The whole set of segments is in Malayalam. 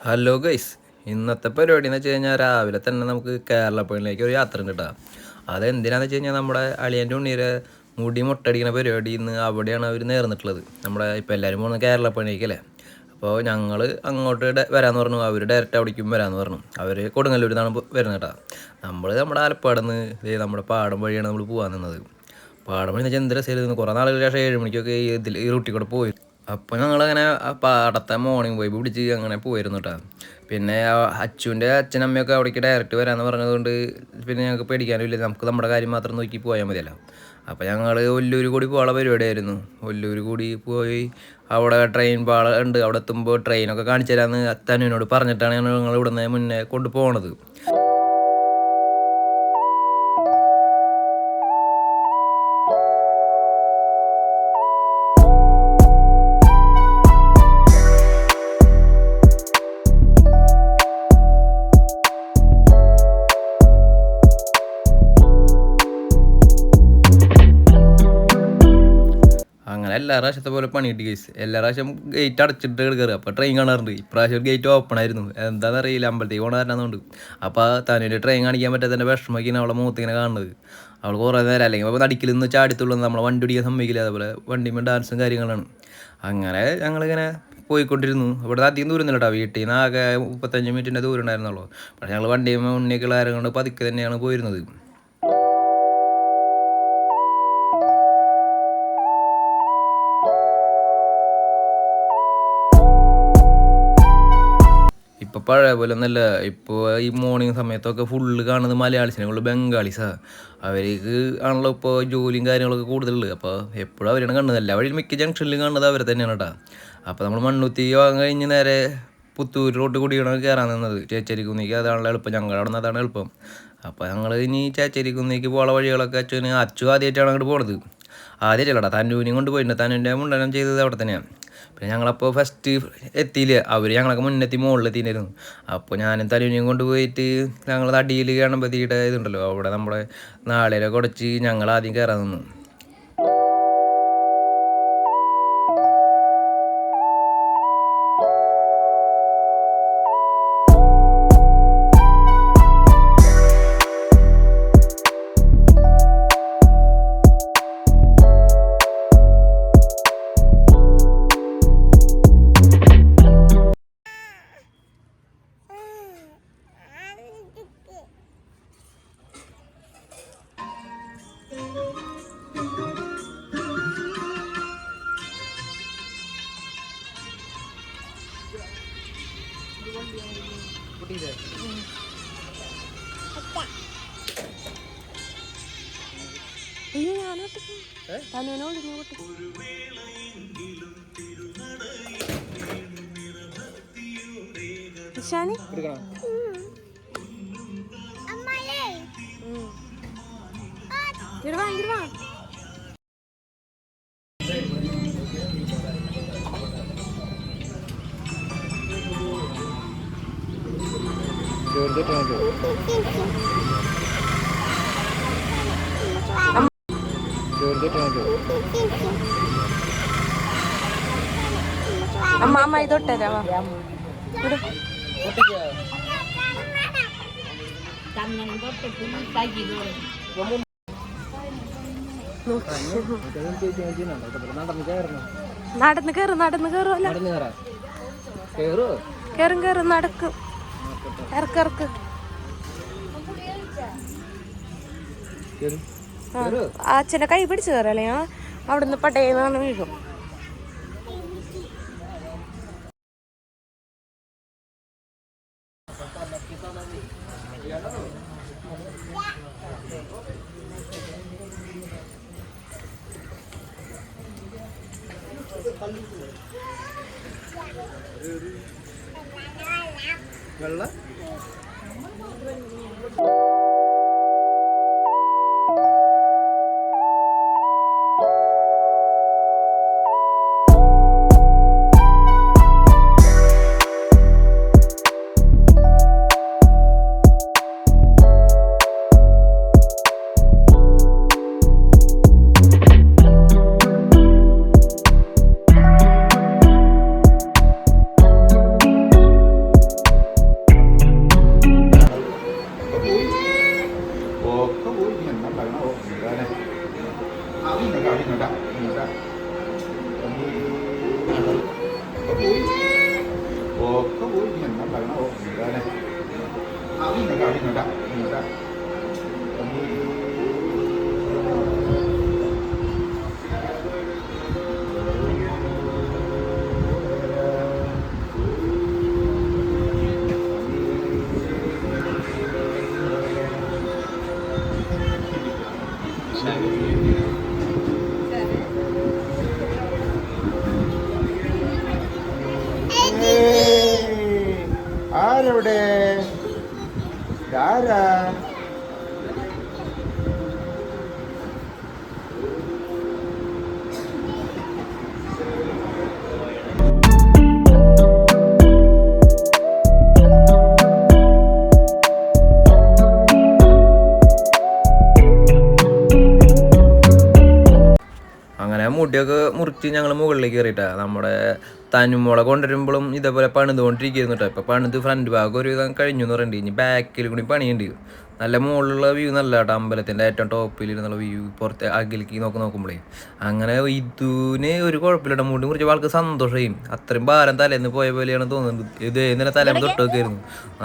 ഹലോ ഗൈസ്, ഇന്നത്തെ പരിപാടി എന്ന് വെച്ച് കഴിഞ്ഞാൽ രാവിലെ തന്നെ നമുക്ക് കേരളപ്പള്ളിയിലേക്ക് ഒരു യാത്ര ഉണ്ട് കേട്ടോ. അതെന്തിനാന്ന് വെച്ച് കഴിഞ്ഞാൽ നമ്മുടെ അളിയൻ്റെ ഉണ്ണീരെ മുടി മുട്ടടിക്കുന്ന പരിപാടി ഇന്ന് അവിടെയാണ് അവർ നേർന്നിട്ടുള്ളത്. നമ്മുടെ ഇപ്പോൾ എല്ലാവരും പോകുന്നത് കേരളപ്പള്ളിയിലേക്കല്ലേ. അപ്പോൾ ഞങ്ങൾ അങ്ങോട്ട് വരാമെന്ന് പറഞ്ഞു, അവർ ഡയറക്റ്റ് അവിടേക്കും വരാമെന്ന് പറഞ്ഞു. അവർ കൊടുങ്ങല്ലൂരിൽ നിന്നാണ് വരുന്നത് കേട്ടോ. നമ്മുടെ ആലപ്പാട് നിന്ന് നമ്മുടെ പാടം വഴിയാണ് നമ്മൾ പോകാൻ നിന്നത്. പാടം വഴി എന്ന് വെച്ചാൽ എന്ത് രസമായിരുന്നു. കുറേ നാളുകൾ ശേഷം 7 മണിക്കൊക്കെ ഈ റൂട്ടിൽ കൂടെ പോയി. അപ്പോൾ ഞങ്ങളങ്ങനെ പാടത്തെ മോർണിംഗ് വൈബ് പിടിച്ച് അങ്ങനെ പോയിരുന്നു കേട്ടോ. പിന്നെ അച്ചുവിൻ്റെ അച്ഛനമ്മയൊക്കെ അവിടേക്ക് ഡയറക്റ്റ് വരാമെന്ന് പറഞ്ഞതുകൊണ്ട് പിന്നെ ഞങ്ങൾക്ക് പേടിക്കാനില്ല, നമുക്ക് നമ്മുടെ കാര്യം മാത്രം നോക്കി പോയാൽ മതിയല്ലോ. അപ്പോൾ ഞങ്ങൾ ഒല്ലൂർ കൂടി പോകാനുള്ള പരിപാടിയായിരുന്നു. ഒല്ലൂർ കൂടി പോയി അവിടെ ട്രെയിൻ ഉണ്ട്. അവിടെ എത്തുമ്പോൾ ട്രെയിനൊക്കെ കാണിച്ചു തരാമെന്ന് തനുവിനോട് പറഞ്ഞിട്ടാണ് ഞങ്ങൾ ഇവിടുന്ന് മുന്നേ കൊണ്ടുപോകണത്. അങ്ങനെ എല്ലാ പ്രാവശ്യത്തെ പോലെ പണി കിട്ടി കേസ്. എല്ലാ പ്രാവശ്യം ഗേറ്റ് അടച്ചിട്ട് കയറുക, അപ്പോൾ ട്രെയിൻ കാണാറുണ്ട്. ഇപ്രാവശ്യം ഗേറ്റ് ഓപ്പൺ ആയിരുന്നു, എന്താണെന്ന് അറിയില്ല, അമ്പലത്തേക്ക് പോകണ കാരണമുണ്ട്. അപ്പോൾ തനുവിൻ്റെ ട്രെയിൻ കാണിക്കാൻ പറ്റാത്തതിൻ്റെ വിഷമമൊക്കെയാണ് അവളെ മുഖത്തിങ്ങനെ കാണുന്നത്. അവൾ കുറേ നേരം അല്ലെങ്കിൽ അപ്പോൾ നടിക്കൽ നിന്ന് ചാടിത്തുള്ളത് നമ്മളെ വണ്ടി ഓടിക്കാൻ സമ്മതിക്കില്ല. അതുപോലെ വണ്ടിയുമ്പോൾ ഡാൻസും കാര്യങ്ങളാണ്. അങ്ങനെ ഞങ്ങളിങ്ങനെ പോയിക്കൊണ്ടിരുന്നു. ഇവിടെ അധികം ദൂരം ഒന്നുമില്ല കേട്ടോ, വീട്ടിൽ നിന്ന് ആകെ 35 മിനിറ്റിൻ്റെ ദൂരം ഉണ്ടായിരുന്നുള്ളൂ. പക്ഷേ ഞങ്ങൾ വണ്ടിയുമ്പോൾ ഉണ്ണിയൊക്കെയുള്ള ആരും കൊണ്ട് പതുക്കെ തന്നെയാണ് പോയിരുന്നത്. ഇപ്പോൾ പഴയ പോലെ ഒന്നല്ല. ഇപ്പോൾ ഈ മോർണിംഗ് സമയത്തൊക്കെ ഫുള്ള് കാണുന്നത് മലയാളീസിനെക്കുള്ള ബംഗാളീസാണ്. അവർക്ക് ആണല്ലോ ഇപ്പോൾ ജോലിയും കാര്യങ്ങളൊക്കെ കൂടുതലുള്ളത്. അപ്പോൾ എപ്പോഴും അവരാണ് കാണുന്നത്. എല്ലാ വഴിയും മിക്ക ജംഗ്ഷനിലും കാണുന്നത് അവരെ തന്നെയാണ് കേട്ടോ. അപ്പോൾ നമ്മൾ മണ്ണുത്തി വാങ്ങാൻ കഴിഞ്ഞ് നേരെ പുത്തൂർ റോട്ട് കൂടിയാണ് കയറാൻ നിന്നത്. ചേച്ചേരിക്കുന്നിക്ക് അതാണല്ലോ എളുപ്പം, ഞങ്ങളുടെ അവിടെ നിന്ന് അതാണ് എളുപ്പം. അപ്പോൾ ഞങ്ങൾ ഇനി ചേച്ചേരിക്കുന്നിക്ക് പോകുന്ന വഴികളൊക്കെ അച്ചു ആദ്യമായിട്ടാണ് അങ്ങോട്ട് പോണത്. ആദ്യമായിട്ടല്ലടാ, തന്നൂരിയും കൊണ്ട് പോയിട്ടുണ്ട്. തന്നൂൻ്റെ മുണ്ടനം ചെയ്തത് അവിടെ തന്നെയാണ്. പിന്നെ ഞങ്ങളപ്പോൾ ഫസ്റ്റ് എത്തിയില്ല, അവർ ഞങ്ങളൊക്കെ മുന്നെത്തി മുകളിലെത്തിയിരുന്നു. അപ്പോൾ ഞാനും തനുവിനെയും കൊണ്ട് പോയിട്ട് ഞങ്ങൾ അടിയിൽ ഗണപതിയുടെ ഇതുണ്ടല്ലോ, അവിടെ നമ്മുടെ നാളെയൊക്കെ ഉടച്ച് ഞങ്ങൾ ആദ്യം കയറാൻ നിന്നു. അമ്മ ഇതൊട്ടരാവാ നടന്ന് കയറുമല്ല, കയറും നടക്കും, ഇറക്ക് അച്ഛൻ്റെ കൈ പിടിച്ചു കയറല്ലേ, അവിടുന്ന് പട്ടേന്നാണ് വീഴും. വെള്ളം ആരവിടെ ആരാ അങ്ങനെ മുടിയൊക്കെ മുറിച്ച് ഞങ്ങൾ മുകളിലേക്ക് കയറിയിട്ടാ. നമ്മുടെ തനുമോളെ കൊണ്ടുവരുമ്പോഴും ഇതേപോലെ പണിതുകൊണ്ടിരിക്കുന്നു കേട്ടോ. ഇപ്പോൾ പണിത് ഫ്രണ്ട് ഭാഗം ഒരു വിധം കഴിഞ്ഞു എന്ന് പറയുന്നുണ്ട്. ഇനി ബാക്കിൽ കൂടി പണിയുണ്ട്. നല്ല മുകളിലുള്ള വ്യൂ നല്ല കേട്ടോ, അമ്പലത്തിൻ്റെ ഏറ്റവും ടോപ്പിൽ ഇരുന്നുള്ള വ്യൂ പുറത്ത് അകലേക്ക് നോക്കുമ്പോഴേ. അങ്ങനെ ഇതിന് ഒരു കുഴപ്പമില്ല, മുടി മുറിച്ച ആൾക്ക് സന്തോഷമായും അത്രയും ഭാരം തലേന്ന് പോയ പോലെയാണ് തോന്നുന്നത്. ഇത് ഇന്നലെ തലേന്ന് തൊട്ടൊക്കെയായിരുന്നു,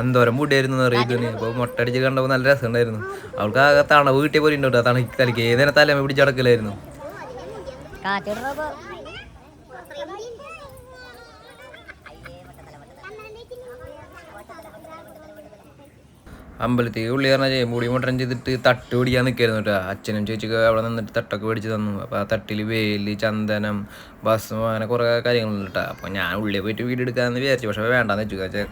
എന്തോരം മുടിയായിരുന്നു എന്ന് പറയും ഇതിന്. അപ്പോൾ മുട്ടടിച്ച് കണ്ടപ്പോൾ നല്ല രസമുണ്ടായിരുന്നു. അവൾക്ക് ആകെ തണവ് കിട്ടിയ പോലെ ഉണ്ട് കേട്ടോ. തലയ്ക്ക് ഏതിനെ തലേമ പിടിച്ചടക്കലായിരുന്നു. അമ്പലത്തേക്ക് ഉള്ളി പറഞ്ഞാൽ മുടി മുട്ടൻ ചെയ്തിട്ട് തട്ട് പിടിക്കാൻ നിൽക്കായിരുന്നു കേട്ടോ. അച്ഛനും ചേച്ചിക്ക് അവിടെ നിന്നിട്ട് തട്ടൊക്കെ മേടിച്ച് തന്നു. അപ്പോൾ ആ തട്ടിൽ വേലി, ചന്ദനം, ഭസ്മം, അങ്ങനെ കുറേ കാര്യങ്ങളുണ്ട് കേട്ടോ. അപ്പോൾ ഞാൻ ഉള്ളിൽ പോയിട്ട് വീഡിയോ എടുക്കാമെന്ന് വിചാരിച്ചു, പക്ഷേ വേണ്ടാന്ന് വെച്ചു. വെച്ചാൽ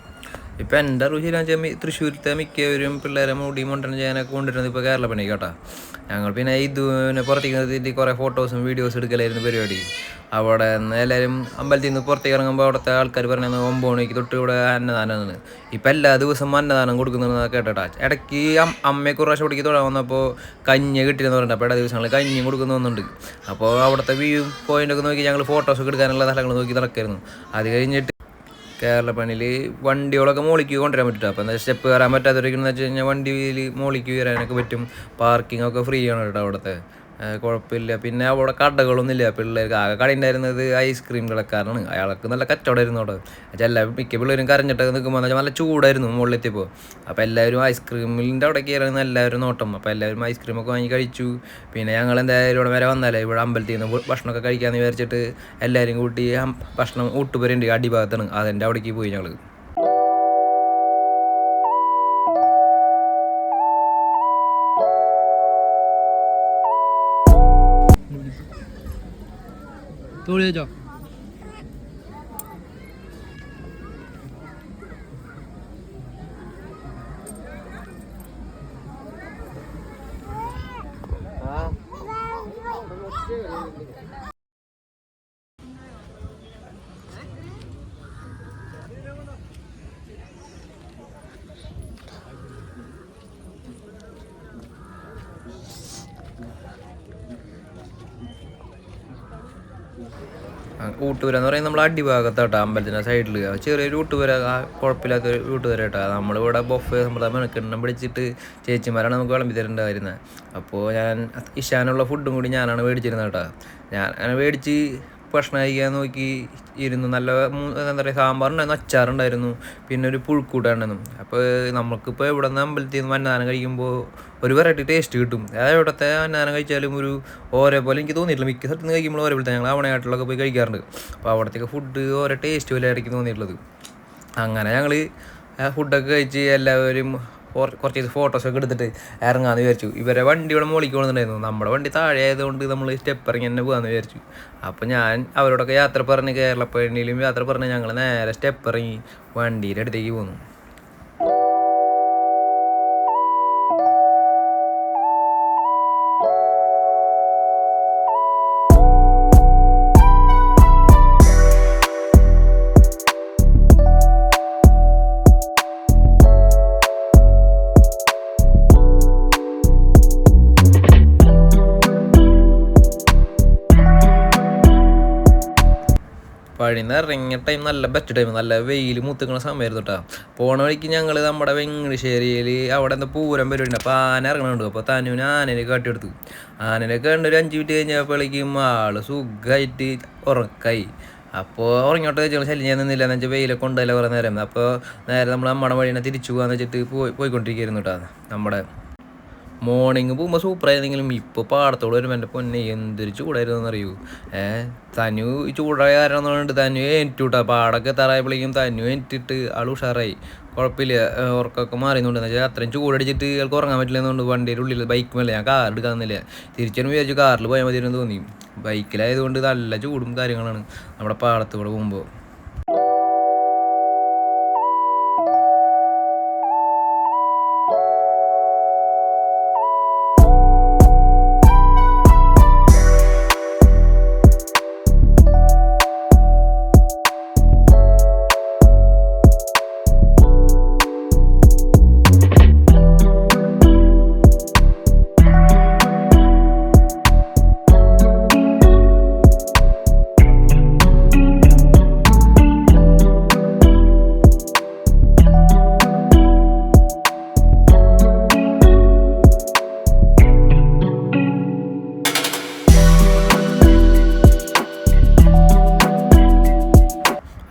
ഇപ്പം എൻ്റെ അറിവ് ശരിയാണെന്ന് വെച്ചാൽ തൃശ്ശൂരത്തെ മിക്കവരും പിള്ളേരെ മുടി മുണ്ടൻ ചെയ്യാനൊക്കെ കൊണ്ടുവരുന്നത് ഇപ്പോൾ കേരള പണി കേട്ടോ. ഞങ്ങൾ പിന്നെ ഇതിനെ പുറത്തേക്ക് നിർത്തിയിട്ട് കുറേ ഫോട്ടോസും വീഡിയോസും എടുക്കലായിരുന്നു പരിപാടി. അവിടെ നിന്ന് എല്ലാവരും അമ്പലത്തിൽ നിന്ന് പുറത്തേക്ക് ഇറങ്ങുമ്പോൾ അവിടുത്തെ ആൾക്കാർ പറഞ്ഞത് 9 മണിക്ക് തൊട്ട് ഇവിടെ അന്നദാനമാണ്. ഇപ്പം എല്ലാ ദിവസവും അന്നദാനം കൊടുക്കുന്നതെന്ന് കേട്ടോ. ഇടയ്ക്ക് അമ്മയൊക്കെ പ്രാവശ്യം ഇവിടേക്ക് തൊഴാൻ വന്നപ്പോൾ കഞ്ഞി കിട്ടിയെന്ന് പറഞ്ഞിട്ട് അപ്പോൾ ഇട ദിവസങ്ങളിൽ കഞ്ഞിയും കൊടുക്കുന്നുണ്ട്. അപ്പോൾ അവിടുത്തെ വ്യൂ പോയിൻ്റൊക്കെ നോക്കി ഞങ്ങൾ ഫോട്ടോസൊക്കെ എടുക്കാനുള്ള സ്ഥലങ്ങൾ നോക്കി നടക്കായിരുന്നു. അത് കഴിഞ്ഞിട്ട് കേരള പണിയിൽ വണ്ടികളൊക്കെ മോളിക്ക് കൊണ്ടുവരാൻ പറ്റും. അപ്പോൾ എന്താ സ്റ്റെപ്പ് കയറാൻ പറ്റാത്തവരൊക്കെയെന്ന് വെച്ച് കഴിഞ്ഞാൽ വണ്ടിയിൽ മോളിക്ക് കയറാനൊക്കെ പറ്റും. പാർക്കിംഗ് ഒക്കെ ഫ്രീ ആണ് കേട്ടോ അവിടുത്തെ, കുഴപ്പമില്ല. പിന്നെ അവിടെ കടകളൊന്നുമില്ല പിള്ളേർക്ക്. ആകെ കട ഉണ്ടായിരുന്നത് ഐസ്ക്രീം കടക്കാരാണ്. അയാൾക്ക് നല്ല കച്ചവടമായിരുന്നു അവിടെ. എല്ലാവരും മിക്ക പിള്ളേരും കരഞ്ഞിട്ടൊക്കെ നിൽക്കുമ്പോൾ എന്ന് വെച്ചാൽ നല്ല ചൂടായിരുന്നു മുകളിലെത്തിയപ്പോൾ. അപ്പോൾ എല്ലാവരും ഐസ്ക്രീമിൻ്റെ അവിടെ കയറുന്ന എല്ലാവരും നോട്ടം. അപ്പോൾ എല്ലാവരും ഐസ്ക്രീമൊക്കെ വാങ്ങി കഴിച്ചു. പിന്നെ ഞങ്ങൾ എന്തായാലും ഇവിടെ വരെ വന്നാലേ ഇവിടെ അമ്പലത്തിൽ നിന്ന് ഭക്ഷണമൊക്കെ കഴിക്കാമെന്ന് വിചാരിച്ചിട്ട് എല്ലാവരും കൂട്ടി ഭക്ഷണം ഊട്ടുപുരയുണ്ട് അടിഭാഗത്താണ്, അതിൻ്റെ അവിടേക്ക് പോയി ഞങ്ങൾ. തോളി വെച്ചോ. ഊട്ടുപുര എന്ന് പറയുന്നത് നമ്മൾ അടിഭാഗത്താട്ടോ, അമ്പലത്തിൻ്റെ സൈഡിൽ ചെറിയൊരു ഊട്ടുപുര, കുഴപ്പമില്ലാത്തൊരു ഊട്ടുപുര കേട്ടോ. നമ്മളിവിടെ ബൊഫെ സമ്പ്രദായം കിണ്ണം പിടിച്ചിട്ട് ചേച്ചിമാരാണ് നമുക്ക് വിളമ്പി തരേണ്ടതായിരുന്നത്. അപ്പോൾ ഞാൻ ഇഷാനുള്ള ഫുഡും കൂടി ഞാനാണ് മേടിച്ചിരുന്നത് കേട്ടോ. ഞാൻ അങ്ങനെ മേടിച്ച് ഭക്ഷണം കഴിക്കാൻ നോക്കി ഇരുന്നു. നല്ല എന്താ പറയുക, സാമ്പാറുണ്ടായിരുന്നു, അച്ചാറുണ്ടായിരുന്നു, പിന്നെ ഒരു പുഴുക്കൂട്ടായിരുന്നു. അപ്പോൾ നമുക്കിപ്പോൾ ഇവിടെ നിന്ന് അമ്പലത്തിൽ നിന്ന് അന്നദാനം കഴിക്കുമ്പോൾ ഒരു വെറൈറ്റി ടേസ്റ്റ് കിട്ടും. അതായത് ഇവിടുത്തെ അന്നദാനം കഴിച്ചാലും ഒരു ഓരോ പോലെ എനിക്ക് തോന്നിയിട്ടില്ല. മിക്ക സ്ഥലത്ത് നിന്ന് കഴിക്കുമ്പോൾ ഓരോ പോലത്തെ ഞങ്ങൾ അവണയാട്ടിലൊക്കെ പോയി കഴിക്കാറുണ്ട്. അപ്പോൾ അവിടത്തേക്ക് ഫുഡ് ഓരോ ടേസ്റ്റ് പോലെ ഇടയ്ക്ക് തോന്നിയിട്ടുള്ളത്. അങ്ങനെ ഞങ്ങൾ ഫുഡൊക്കെ കഴിച്ച് എല്ലാവരും കുറച്ച് ഫോട്ടോസൊക്കെ എടുത്തിട്ട് ഇറങ്ങാമെന്ന് വിചാരിച്ചു. ഇവരെ വണ്ടി ഇവിടെ മുകളിലേക്ക് പോകുന്നുണ്ടായിരുന്നു. നമ്മുടെ വണ്ടി താഴെ ആയതുകൊണ്ട് നമ്മൾ സ്റ്റെപ്പ് ഇറങ്ങി തന്നെ പോകാമെന്ന് വിചാരിച്ചു. അപ്പോൾ ഞാൻ അവരോടൊക്കെ യാത്ര പറഞ്ഞ് കേരളപ്പഴനിയിലും യാത്ര പറഞ്ഞ് ഞങ്ങൾ നേരെ സ്റ്റെപ്പ് ഇറങ്ങി വണ്ടിയുടെ അടുത്തേക്ക് പോന്നു. പഴിന്ന് ഇറങ്ങിയ ടൈം നല്ല ബെസ്റ്റ് ടൈം, നല്ല വെയിൽ മുത്തുക്കുന്ന സമയമായിരുന്നു കേട്ടോ. പോണ വഴിക്ക് ഞങ്ങൾ നമ്മുടെ വെങ്ങശ്ശേരിയിൽ അവിടെ എന്താ പൂരം പരിപാടി ഉണ്ട്. അപ്പോൾ ആന ഇറങ്ങണുണ്ട്. അപ്പോൾ തനുവിന് ആനേനെ കാട്ടിയെടുത്തു. ആനേനെ കണ്ട് ഒരു 5 മിനിറ്റ് കഴിഞ്ഞപ്പോഴേക്കും ആൾ സുഖമായിട്ട് ഉറക്കായി. അപ്പോൾ ഉറങ്ങോട്ട് വെച്ചാൽ ശല്യം ഞാൻ നിന്നില്ല എന്ന് വെച്ചാൽ വെയിലൊക്കെ ഉണ്ടല്ലോ കുറേ നേരം. അപ്പോൾ നേരെ നമ്മൾ നമ്മുടെ വഴിനെ തിരിച്ചു പോകാന്ന് വെച്ചിട്ട് പോയിക്കൊണ്ടിരിക്കുകയായിരുന്നു കേട്ടോ. നമ്മുടെ മോർണിംഗ് പോകുമ്പോൾ സൂപ്പറായിരുന്നെങ്കിലും ഇപ്പോൾ പാടത്തോട് വരുമ്പോൾ എൻ്റെ പൊന്നെ എന്തൊരു ചൂടായിരുന്നു എന്നറിയൂ. തനു ഈ ചൂടായ കാരണം എന്നുകൊണ്ട് തനു ഏറ്റിട്ടു കേട്ടോ. പാടൊക്കെ എത്താറായപ്പോഴേക്കും തനു ഏറ്റിട്ട് ആൾ ഉഷാറായി, കുഴപ്പമില്ല. ഉറക്കമൊക്കെ മാറിയെന്നുണ്ടെന്ന് വെച്ചാൽ അത്രയും ചൂടടിച്ചിട്ട് ആൾക്ക് ഉറങ്ങാൻ പറ്റില്ലെന്നുകൊണ്ട് വണ്ടിയുടെ ഉള്ളിൽ ബൈക്ക് മേലെ ഞാൻ കാർ എടുക്കാമെന്നില്ല. തിരിച്ചു വിചാരിച്ചു കാറിൽ പോയാൽ മതിയെന്ന് തോന്നി. ബൈക്കിലായതുകൊണ്ട് നല്ല ചൂടും കാര്യങ്ങളാണ് നമ്മുടെ പാടത്ത് കൂടെ പോകുമ്പോൾ.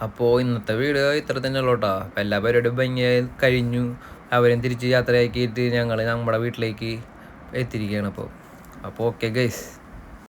അപ്പോൾ ഇന്നത്തെ വീഡിയോ ഇത്ര തന്നെ ഉള്ളൂ കേട്ടോ. അപ്പോൾ എല്ലാ പരിപാടിയും ഭംഗിയായി കഴിഞ്ഞു. അവരും തിരിച്ച് യാത്രയാക്കിയിട്ട് ഞങ്ങൾ നമ്മുടെ വീട്ടിലേക്ക് എത്തിയിരിക്കുകയാണ്. അപ്പോൾ ഓക്കെ ഗൈസ്.